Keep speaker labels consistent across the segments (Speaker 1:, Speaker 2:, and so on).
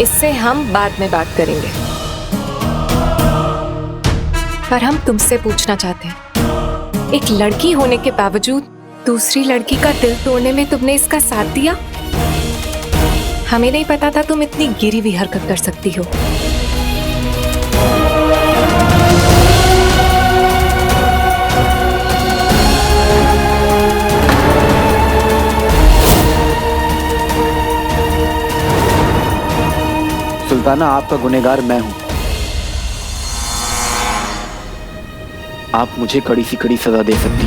Speaker 1: इससे हम बाद में बात करेंगे। पर हम तुमसे पूछना चाहते हैं, एक लड़की होने के बावजूद दूसरी लड़की का दिल तोड़ने में तुमने इसका साथ दिया? हमें नहीं पता था तुम इतनी गिरी हुई हरकत कर सकती हो।
Speaker 2: सुल्ताना, आपका गुनहगार मैं हूं। आप मुझे कड़ी सी कड़ी सजा दे सकती,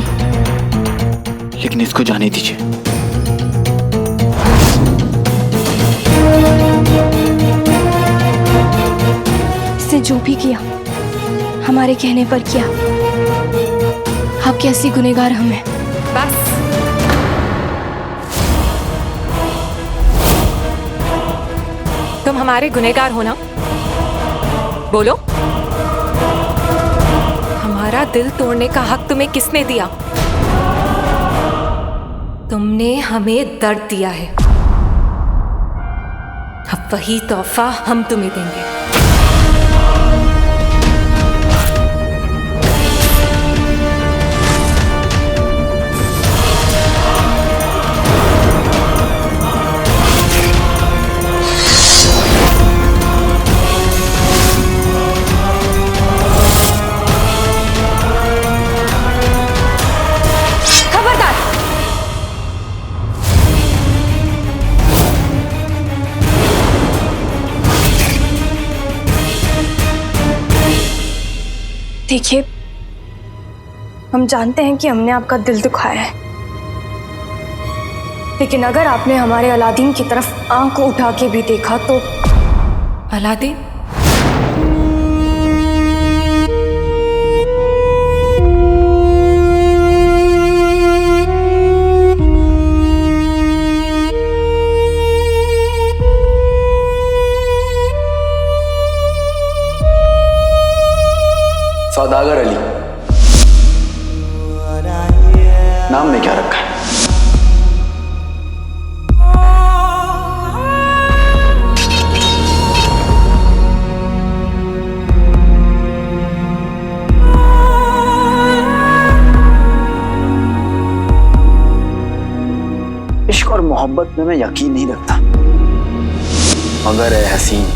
Speaker 2: लेकिन इसको जाने दीजिए।
Speaker 3: इसने जो भी किया हमारे कहने पर किया। आपके असली गुनहगार हम हैं।
Speaker 1: बस तुम हमारे गुनहगार हो ना? बोलो, हमारा दिल तोड़ने का हक तुम्हें किसने दिया? तुमने हमें दर्द दिया है, अब वही तोहफा हम तुम्हें देंगे।
Speaker 3: देखिए, हम जानते हैं कि हमने आपका दिल दुखाया है, लेकिन अगर आपने हमारे अलादीन की तरफ आंख उठा के भी देखा तो।
Speaker 1: अलादीन?
Speaker 2: सौदागर अली, नाम में क्या रखा है? इश्क और मोहब्बत में मैं यकीन नहीं रखता, मगर ए हसीन,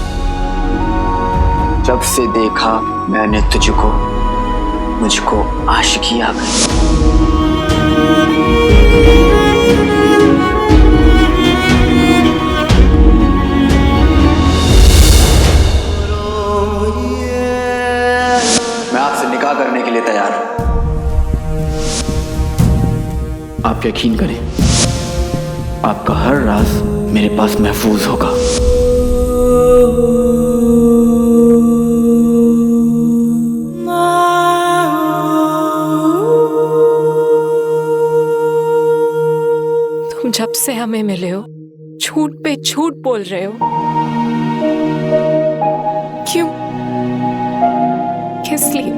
Speaker 2: जब से देखा मैंने तुझको, मुझको आशिकी आ गई। मैं आपसे निकाह करने के लिए तैयार हूं। आप यकीन करें, आपका हर राज मेरे पास महफूज होगा।
Speaker 1: जब से हमें मिले हो झूठ पे झूठ बोल रहे हो। क्यों? किस लिए?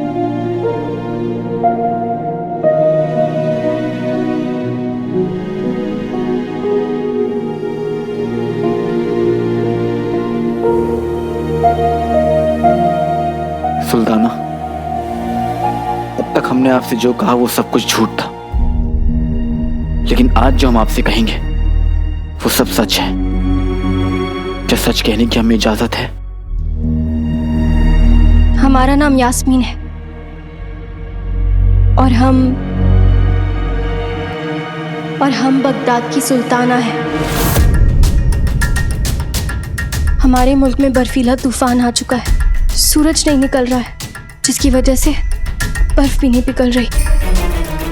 Speaker 2: सुल्ताना, अब तक हमने आपसे जो कहा वो सब कुछ झूठ था, लेकिन आज जो हम आपसे कहेंगे वो सब सच है। क्या सच कहने की हमें इजाजत है?
Speaker 3: हमारा नाम यास्मीन है और हम बगदाद की सुल्ताना है। हमारे मुल्क में बर्फीला तूफान आ चुका है, सूरज नहीं निकल रहा है, जिसकी वजह से बर्फ भी नहीं पिघल रही।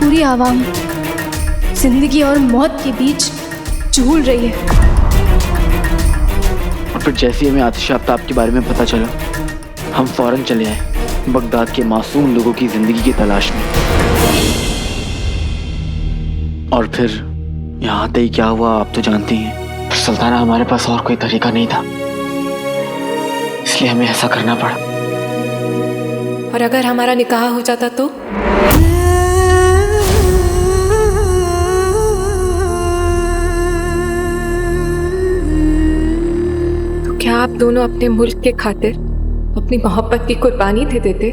Speaker 3: पूरी आवाम जिंदगी और मौत के बीच झूल रही है।
Speaker 2: और फिर जैसे ही हमें आतिश आफ्ताब के बारे में पता चला, हम फौरन चले आए बगदाद के मासूम लोगों की जिंदगी की तलाश में। और फिर यहाँ आते ही क्या हुआ आप तो जानती हैं। सुल्ताना, हमारे पास और कोई तरीका नहीं था, इसलिए हमें ऐसा करना पड़ा।
Speaker 1: और अगर हमारा निकाह हो जाता तो? क्या आप दोनों अपने मुल्क के खातिर अपनी मोहब्बत की कुर्बानी दे देते,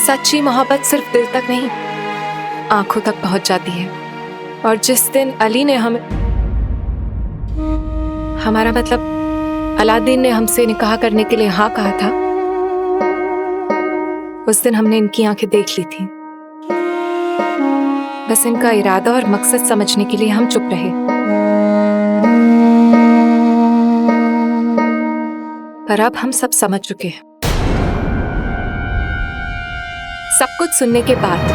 Speaker 1: सच्ची मोहब्बत सिर्फ दिल तक नहीं, आंखों तक पहुंच जाती है। और जिस दिन अली ने हमारा मतलब अलादीन ने हमसे निकाह करने के लिए हाँ कहा था, उस दिन हमने इनकी आंखें देख ली थी। बस इनका इरादा और मकसद समझने के लिए हम चुप रहे। पर अब हम सब समझ चुके हैं। सब कुछ सुनने के बाद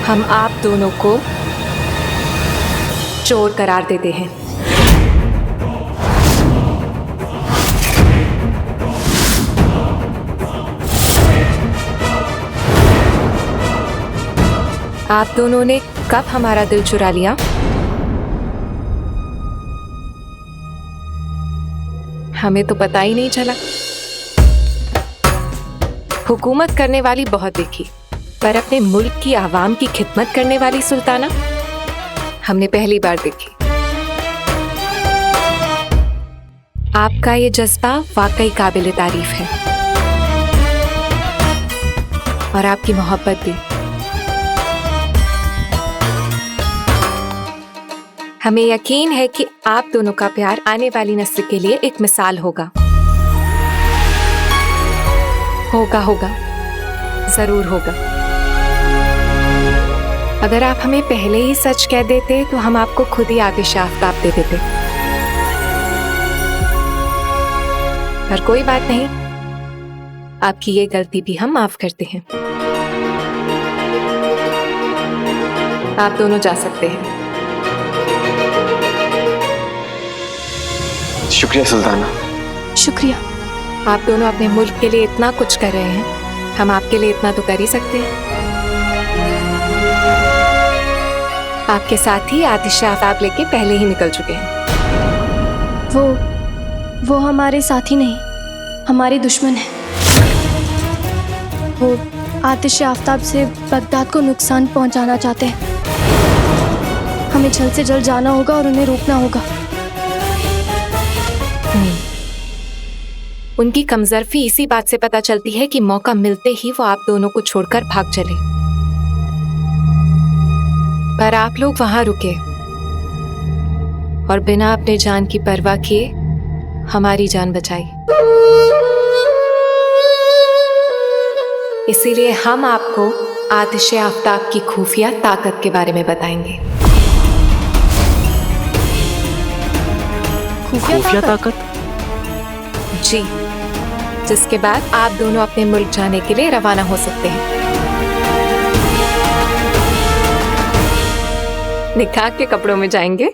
Speaker 1: हम आप दोनों को चोर करार देते हैं। आप दोनों ने कब हमारा दिल चुरा लिया? हमें तो पता ही नहीं चला। हुकूमत करने वाली बहुत देखी, पर अपने मुल्क की आवाम की खिदमत करने वाली सुल्ताना हमने पहली बार देखी। आपका ये जज्बा वाकई काबिल तारीफ है, और आपकी मोहब्बत भी। हमें यकीन है कि आप दोनों का प्यार आने वाली नस्ल के लिए एक मिसाल होगा। होगा, जरूर होगा। अगर आप हमें पहले ही सच कह देते तो हम आपको खुद ही आतिश आफ्ताब दे देते। पर कोई बात नहीं, आपकी ये गलती भी हम माफ करते हैं। आप दोनों जा सकते हैं।
Speaker 2: शुक्रिया सुल्ताना।
Speaker 3: शुक्रिया।
Speaker 1: आप दोनों अपने मुल्क के लिए इतना कुछ कर रहे हैं, हम आपके लिए इतना तो कर ही सकते हैं। आपके साथ ही आतिश आफ्ताब लेके पहले ही निकल चुके हैं।
Speaker 3: वो हमारे साथी नहीं, हमारे दुश्मन हैं। वो आतिश आफ्ताब से बगदाद को नुकसान पहुंचाना चाहते हैं। हमें जल्द से जल्द जाना होगा और उन्हें रोकना होगा।
Speaker 1: उनकी कमजोरी इसी बात से पता चलती है कि मौका मिलते ही वो आप दोनों को छोड़कर भाग चले। पर आप लोग वहां रुके और बिना अपने जान की परवाह किए हमारी जान बचाई। इसीलिए हम आपको आतिश आफ्ताब की खुफिया ताकत के बारे में बताएंगे।
Speaker 2: खुफिया ताकत?
Speaker 1: जी, जिसके बाद आप दोनों अपने मुल्क जाने के लिए रवाना हो सकते हैं। निकाह के कपड़ों में जाएंगे।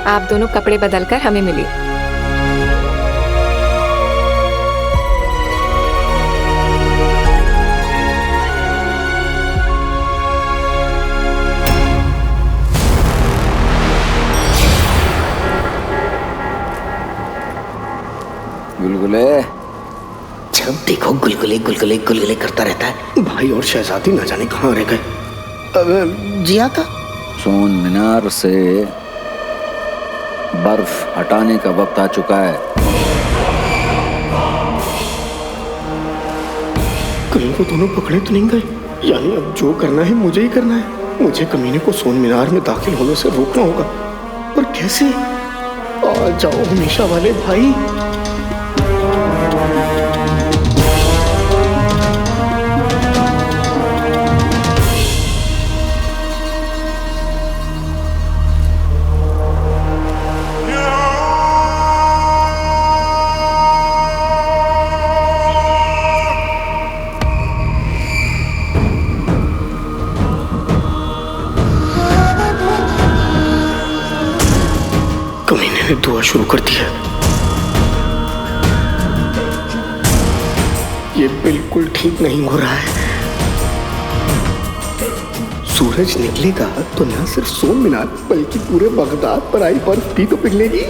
Speaker 1: आप दोनों कपड़े बदलकर हमें मिलिए।
Speaker 4: गुलगुले, जब देखो गुलगुले गुलगुले गुलगुले करता रहता है।
Speaker 5: भाई और शहजादी ना जाने कहाँ रह गए। जिया का
Speaker 4: सोन मीनार से बर्फ हटाने का वक्त आ चुका है।
Speaker 5: कहीं वो दोनों पकड़े तो नहीं गए? यानी अब जो करना है मुझे ही करना है। मुझे कमीने को सोन मीनार में दाखिल होने से रोकना होगा। पर कैसे? आ जाओ हमेशा वाले भाई। कमीने ने दुआ शुरू कर दी है। ये बिल्कुल ठीक नहीं हो रहा है। सूरज निकलेगा तो न सिर्फ सोन मीनार बल्कि पूरे बगदाद पर आई बर्फ भी तो पिघलेगी।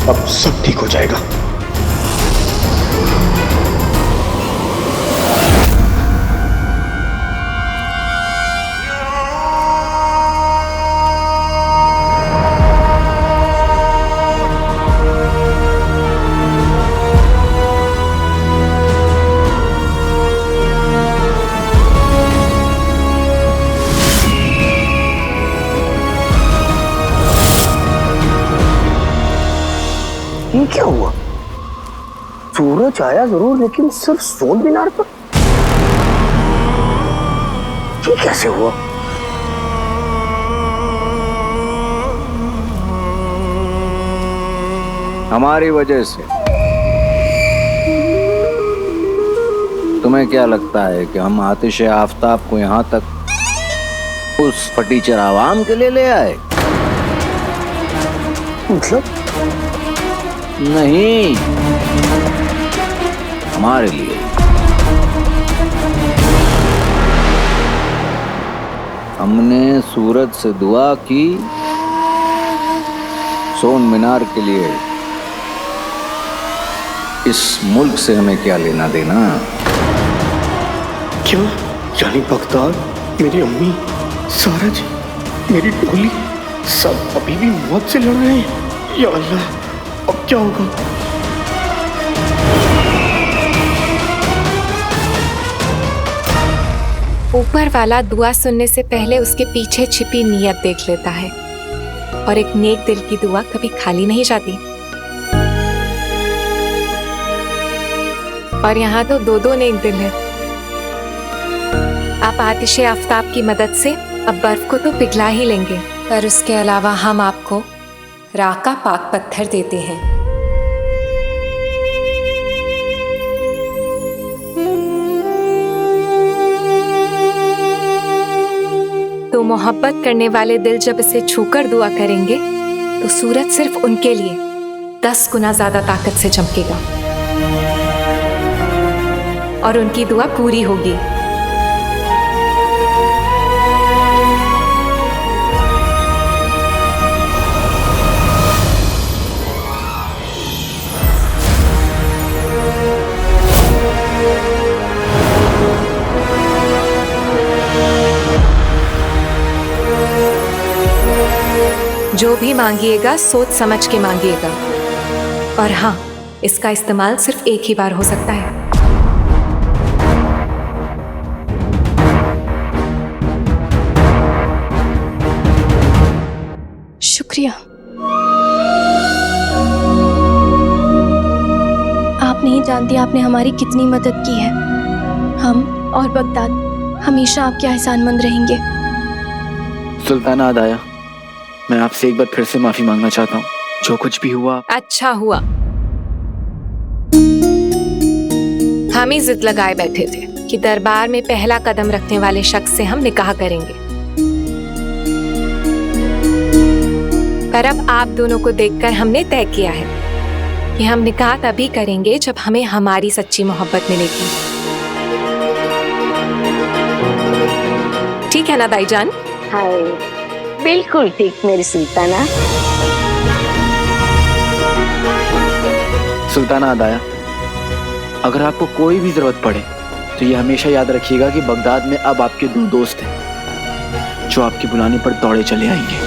Speaker 5: अब सब ठीक हो जाएगा। ये क्या हुआ? सूरज आया जरूर लेकिन सिर्फ सोन मीनार पर। ये कैसे हुआ?
Speaker 4: हमारी वजह से। तुम्हें क्या लगता है कि हम आतिश आफताब को यहाँ तक उस फटीचर आवाम के लिए ले आए?
Speaker 5: मतलब
Speaker 4: नहीं, हमारे लिए। हमने सूरज से दुआ की सोन मीनार के लिए। इस मुल्क से हमें क्या लेना देना?
Speaker 5: क्या यानी बगदाद, मेरी अम्मी, सारज, मेरी टोली सब अभी भी मौत से लड़ रहे हैं? या अल्लाह, अब क्या होगा?
Speaker 1: ऊपर वाला दुआ सुनने से पहले उसके पीछे छिपी नीयत देख लेता है, और एक नेक दिल की दुआ कभी खाली नहीं जाती। और यहाँ तो दो दो नेक दिल है। आप आतिश आफताब की मदद से अब बर्फ को तो पिघला ही लेंगे, पर उसके अलावा हम आपको राख का पाक पत्थर देते हैं। तो मोहब्बत करने वाले दिल जब इसे छूकर दुआ करेंगे तो सूरज सिर्फ उनके लिए 10 गुना ज्यादा ताकत से चमकेगा और उनकी दुआ पूरी होगी। जो भी मांगिएगा सोच समझ के मांगिएगा, और हाँ, इसका इस्तेमाल सिर्फ एक ही बार हो सकता है।
Speaker 3: शुक्रिया। आप नहीं जानती आपने हमारी कितनी मदद की है। हम और बगदाद हमेशा आपके एहसानमंद रहेंगे।
Speaker 2: सुल्ताना अदाया, मैं आपसे एक बार फिर से माफी मांगना चाहता हूँ। जो कुछ भी हुआ
Speaker 1: अच्छा हुआ। हम ही जिद लगाए बैठे थे कि दरबार में पहला कदम रखने वाले शख्स से हम निकाह करेंगे, पर अब आप दोनों को देखकर हमने तय किया है कि हम निकाह तभी करेंगे जब हमें हमारी सच्ची मोहब्बत मिलेगी। ठीक है ना दाईजान?
Speaker 6: हाय, बिल्कुल ठीक मेरी सुल्ताना।
Speaker 2: सुल्ताना अदाया, अगर आपको कोई भी जरूरत पड़े तो ये हमेशा याद रखिएगा कि बगदाद में अब आपके 2 दोस्त हैं जो आपके बुलाने पर दौड़े चले आएंगे।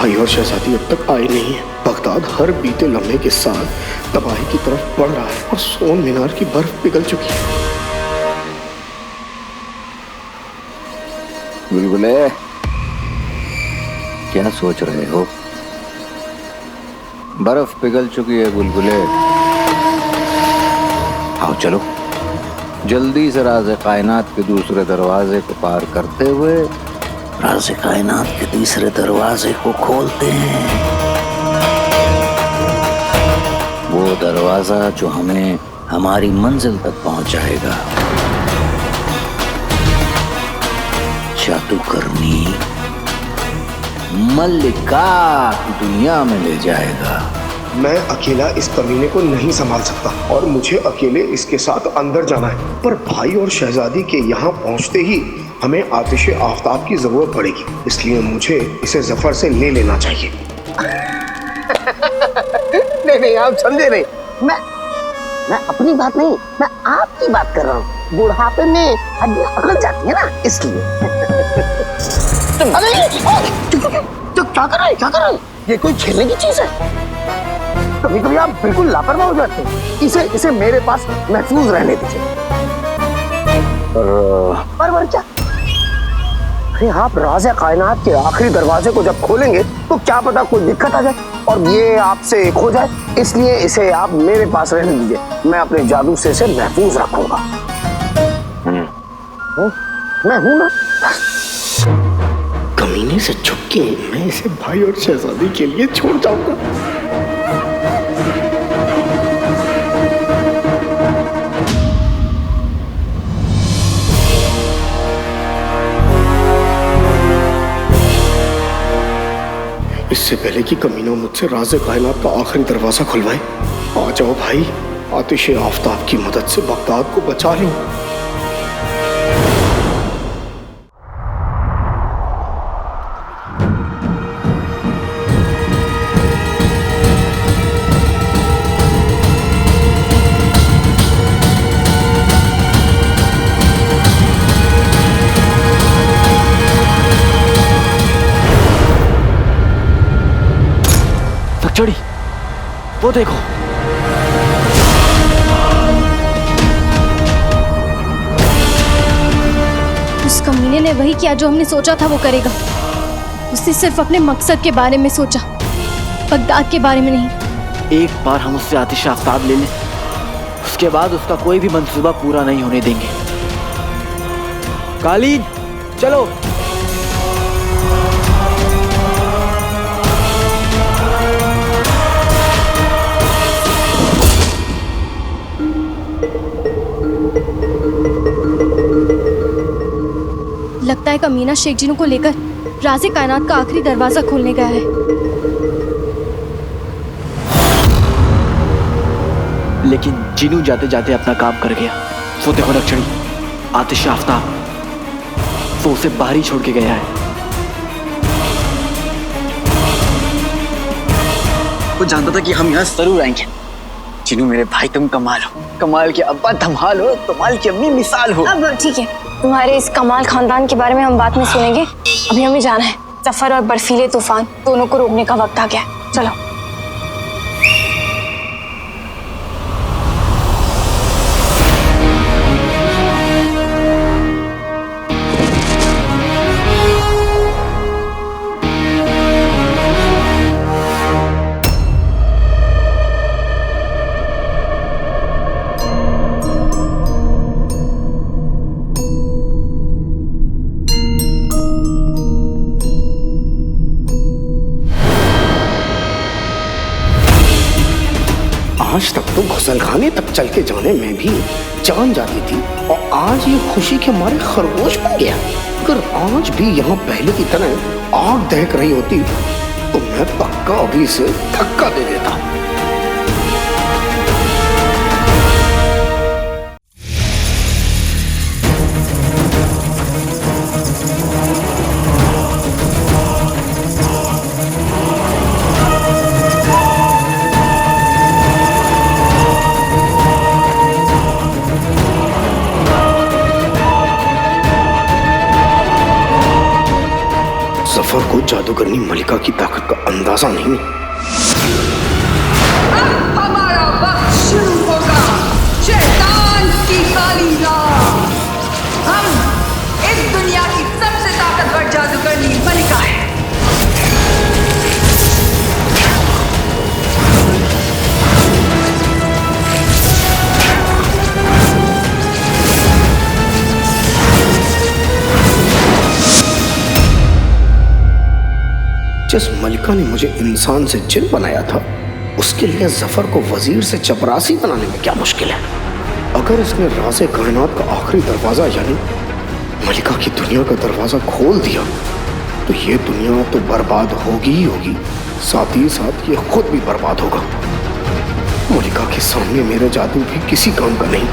Speaker 5: भाई और शहजादी अब तक आए नहीं है। बगदाद हर बीते लम्हे के साथ तबाही की तरफ बढ़ रहा है और सोन मीनार की बर्फ पिघल चुकी है।
Speaker 4: बुलबुले, क्या सोच रहे हो? बर्फ पिघल चुकी है बुलबुले। आओ चलो, जल्दी से राज़े कायनात के दूसरे दरवाजे को पार करते हुए राज़े कायनात के तीसरे दरवाजे को खोलते हैं। वो दरवाजा जो हमें हमारी मंजिल तक पहुंचाएगा, जादूगरनी मल्लिका की दुनिया में ले जाएगा।
Speaker 5: मैं अकेला इस कमीने को नहीं संभाल सकता और मुझे अकेले इसके साथ अंदर जाना है। पर भाई और शहजादी के यहाँ पहुँचते ही हमें आतिशे आफ्ताब की जरूरत पड़ेगी, इसलिए मुझे इसे जफर से ले लेना चाहिए।
Speaker 7: नहीं, आप समझे नहीं। मैं अपनी बात नहीं, मैं आपकी बात कर रहा हूँ। बुढ़ापे में हड्डियां अकड़ जाती है ना, इसलिए। अरे तो क्या कर रहे हैं? ये कोई खेलने की चीज है? कभी कभी आप बिल्कुल लापरवाह हो जाते हैं। इसे मेरे पास महफूज रहने दीजिए। पर क्या? अरे आप राज़े कायनात के आखिरी दरवाजे को जब खोलेंगे तो क्या पता कोई दिक्कत आ जाए और ये आपसे खो जाए, इसलिए इसे आप मेरे पास रहने दीजिए। मैं अपने जादू से इसे महफूज रखूंगा। मैं हूं ना।
Speaker 5: कमीने से छुप के मैं इसे भाई और शहजादी के लिए छोड़ जाऊंगा। इससे पहले कि कमीना मुझसे राज़े कायनात का आखिरी दरवाजा खुलवाए, आ जाओ भाई, आतिशे आफ्ताब की मदद से बगदाद को बचा लो।
Speaker 2: चढ़ी, वो देखो।
Speaker 3: उस कमीने ने वही किया जो हमने सोचा था वो करेगा। उसने सिर्फ अपने मकसद के बारे में सोचा, बगदाद के बारे में नहीं।
Speaker 2: एक बार हम उससे आतिश आफ्ताब ले लें, उसके बाद उसका कोई भी मंसूबा पूरा नहीं होने देंगे। कालीन, चलो।
Speaker 3: लगता है कमीना शेख जिनू को लेकर राज़े कायनात का आखिरी दरवाजा खोलने गया है।
Speaker 2: लेकिन जिनू जाते जाते अपना काम कर गया। वो देखो नक्शड़ी, आतिश आफ्ताब, वो उसे बाहर ही छोड़ के गया है।
Speaker 8: वो जानता था कि हम यहाँ जरूर आएंगे। जिनू मेरे भाई, तुम कमाल हो, कमाल के अब्बा धमाल हो, कमाल की अम्मी मिसाल हो।
Speaker 9: अब ठीक है, तुम्हारे इस कमाल खानदान के बारे में हम बाद में सुनेंगे। अभी हमें जाना है। जफर और बर्फीले तूफान दोनों को रोकने का वक्त आ गया है। चलो।
Speaker 5: आज तक तो गुसलखाने तक चल के जाने में भी जान जाती थी और आज ये खुशी के मारे खरगोश बन गया। अगर आज भी यहाँ पहले की तरह आग दहक रही होती तो मैं पक्का अभी से धक्का दे देता। जफर को जादूगरनी मलिका की ताकत का अंदाजा नहीं।
Speaker 10: हमारा वक्त शुरू होगा, शैतान की काली रात। हम इस दुनिया की सबसे ताकतवर जादूगरनी मलिका है।
Speaker 5: जिस मलिका ने मुझे इंसान से जिन बनाया था, उसके लिए जफर को वजीर से चपरासी बनाने में क्या मुश्किल है। अगर इसने राज़े कायनात का आखिरी दरवाजा यानी मलिका की दुनिया का दरवाजा खोल दिया तो ये दुनिया तो बर्बाद होगी ही होगी, साथ ही साथ ये खुद भी बर्बाद होगा। मलिका के सामने मेरे जादू भी किसी काम का नहीं।